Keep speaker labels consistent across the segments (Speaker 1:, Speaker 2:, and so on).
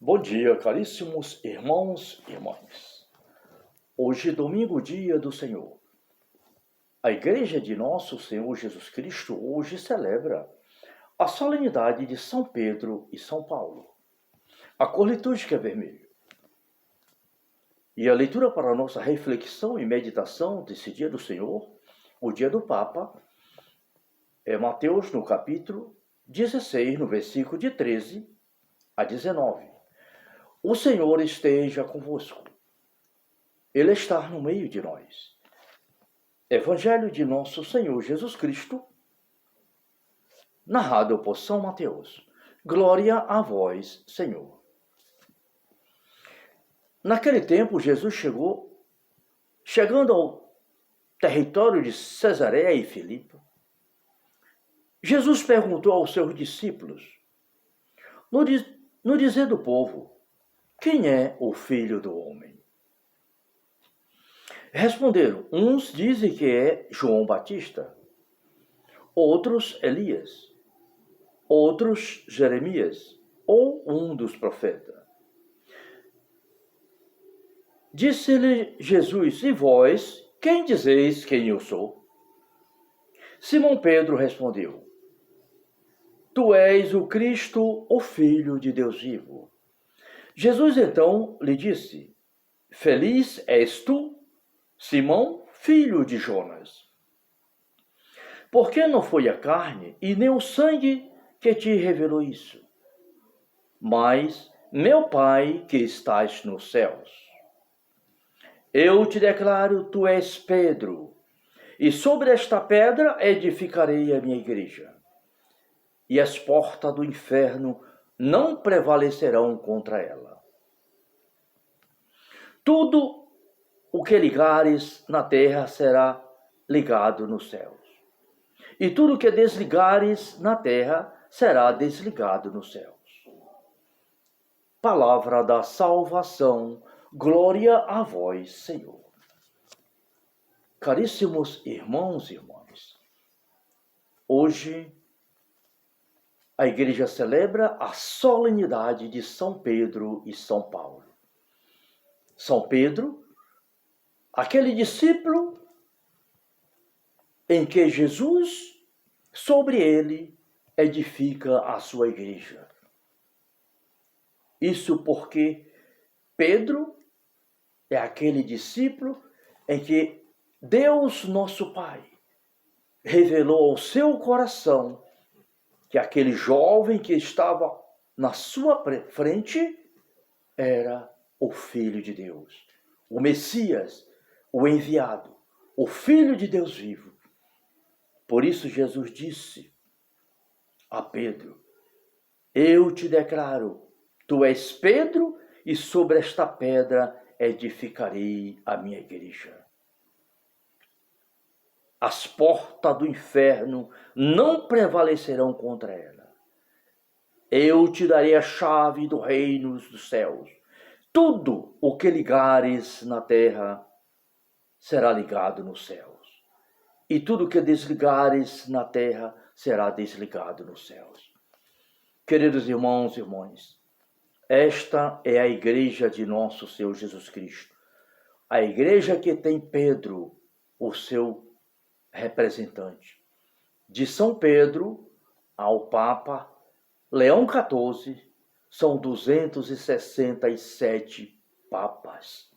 Speaker 1: Bom dia, caríssimos irmãos e irmãs. Hoje, domingo, dia do Senhor. A Igreja de Nosso Senhor Jesus Cristo hoje celebra a solenidade de São Pedro e São Paulo. A cor litúrgica é vermelho. E a leitura para a nossa reflexão e meditação desse dia do Senhor, o dia do Papa, é Mateus no capítulo 16, no versículo de 13 a 19. O Senhor esteja convosco. Ele está no meio de nós. Evangelho de nosso Senhor Jesus Cristo, narrado por São Mateus. Glória a vós, Senhor. Naquele tempo, Jesus chegando ao território de Cesareia e Filipe, Jesus perguntou aos seus discípulos, no dizer do povo, quem é o Filho do Homem? Responderam, uns dizem que é João Batista, outros Elias, outros Jeremias, ou um dos profetas. Disse-lhe Jesus, e vós, quem dizeis quem eu sou? Simão Pedro respondeu, tu és o Cristo, o Filho de Deus vivo. Jesus então lhe disse, feliz és tu, Simão, filho de Jonas, porque não foi a carne e nem o sangue que te revelou isso, mas meu Pai que estás nos céus. Eu te declaro, tu és Pedro, e sobre esta pedra edificarei a minha igreja, e as portas do inferno não prevalecerão contra ela. Tudo o que ligares na terra será ligado nos céus, e tudo o que desligares na terra será desligado nos céus. Palavra da salvação, glória a vós, Senhor. Caríssimos irmãos e irmãs, hoje a Igreja celebra a solenidade de São Pedro e São Paulo. São Pedro, aquele discípulo em que Jesus, sobre ele, edifica a sua igreja. Isso porque Pedro é aquele discípulo em que Deus, nosso Pai, revelou ao seu coração que aquele jovem que estava na sua frente era o Filho de Deus, o Messias, o enviado, o Filho de Deus vivo. Por isso Jesus disse a Pedro, eu te declaro, tu és Pedro, e sobre esta pedra edificarei a minha igreja. As portas do inferno não prevalecerão contra ela. Eu te darei a chave do reino dos céus. Tudo o que ligares na terra será ligado nos céus. E tudo o que desligares na terra será desligado nos céus. Queridos irmãos e irmãs, esta é a igreja de nosso Senhor Jesus Cristo. A igreja que tem Pedro, o seu representante. De São Pedro ao Papa Leão XIV, são 267 papas.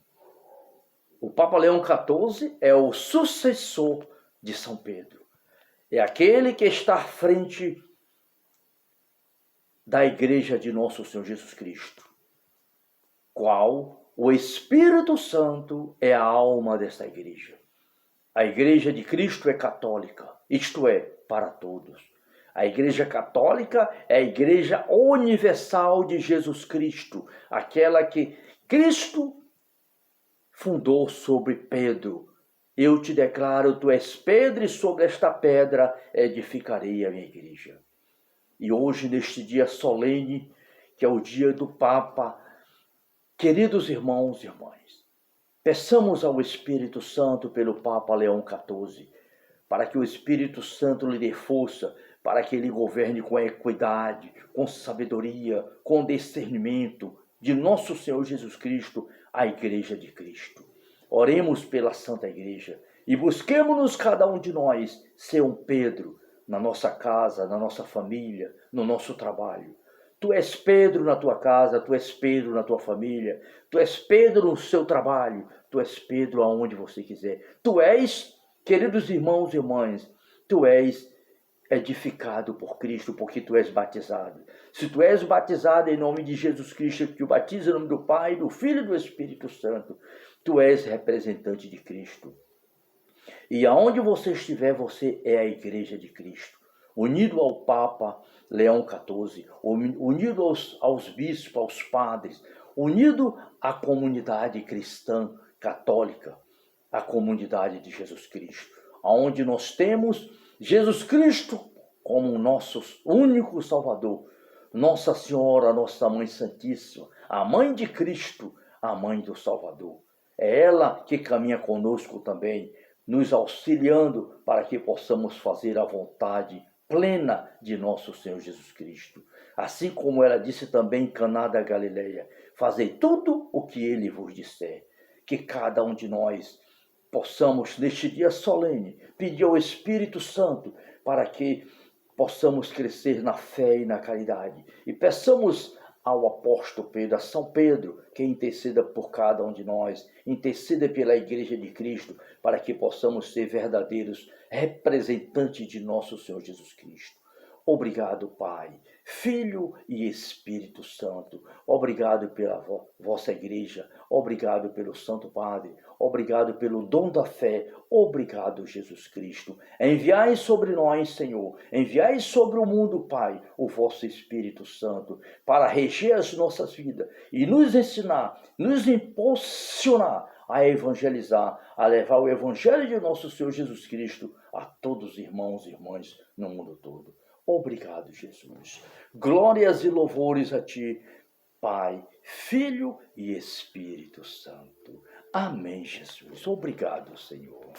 Speaker 1: O Papa Leão XIV é o sucessor de São Pedro. É aquele que está à frente da igreja de nosso Senhor Jesus Cristo, qual o Espírito Santo é a alma desta igreja. A igreja de Cristo é católica, isto é, para todos. A igreja católica é a igreja universal de Jesus Cristo, aquela que Cristo fundou sobre Pedro. Eu te declaro, tu és Pedro, e sobre esta pedra edificarei a minha igreja. E hoje, neste dia solene, que é o dia do Papa, queridos irmãos e irmãs, peçamos ao Espírito Santo pelo Papa Leão XIV, para que o Espírito Santo lhe dê força, para que ele governe com equidade, com sabedoria, com discernimento, de nosso Senhor Jesus Cristo, a Igreja de Cristo. Oremos pela Santa Igreja e busquemos-nos cada um de nós ser um Pedro na nossa casa, na nossa família, no nosso trabalho. Tu és Pedro na tua casa, tu és Pedro na tua família, tu és Pedro no seu trabalho, tu és Pedro aonde você quiser. Tu és, queridos irmãos e irmãs, tu és edificado por Cristo, porque tu és batizado. Se tu és batizado em nome de Jesus Cristo, que o batiza em nome do Pai, do Filho e do Espírito Santo, tu és representante de Cristo. E aonde você estiver, você é a Igreja de Cristo. Unido ao Papa Leão XIV, unido aos bispos, aos padres, unido à comunidade cristã católica, à comunidade de Jesus Cristo, onde nós temos Jesus Cristo como o nosso único Salvador, Nossa Senhora, nossa Mãe Santíssima, a Mãe de Cristo, a Mãe do Salvador. É ela que caminha conosco também, nos auxiliando para que possamos fazer a vontade plena de nosso Senhor Jesus Cristo. Assim como ela disse também em Caná da Galileia, fazei tudo o que ele vos disser. Que cada um de nós possamos, neste dia solene, pedir ao Espírito Santo para que possamos crescer na fé e na caridade. E peçamos ao apóstolo Pedro, a São Pedro, que interceda por cada um de nós, interceda pela Igreja de Cristo, para que possamos ser verdadeiros representantes de nosso Senhor Jesus Cristo. Obrigado, Pai, Filho e Espírito Santo. Obrigado pela vossa Igreja. Obrigado pelo Santo Padre. Obrigado pelo dom da fé. Obrigado, Jesus Cristo. Enviai sobre nós, Senhor. Enviai sobre o mundo, Pai, o vosso Espírito Santo, para reger as nossas vidas e nos ensinar, nos impulsionar a evangelizar, a levar o Evangelho de nosso Senhor Jesus Cristo a todos os irmãos e irmãs no mundo todo. Obrigado, Jesus. Glórias e louvores a Ti, Pai, Filho e Espírito Santo. Amém, Jesus. Obrigado, Senhor.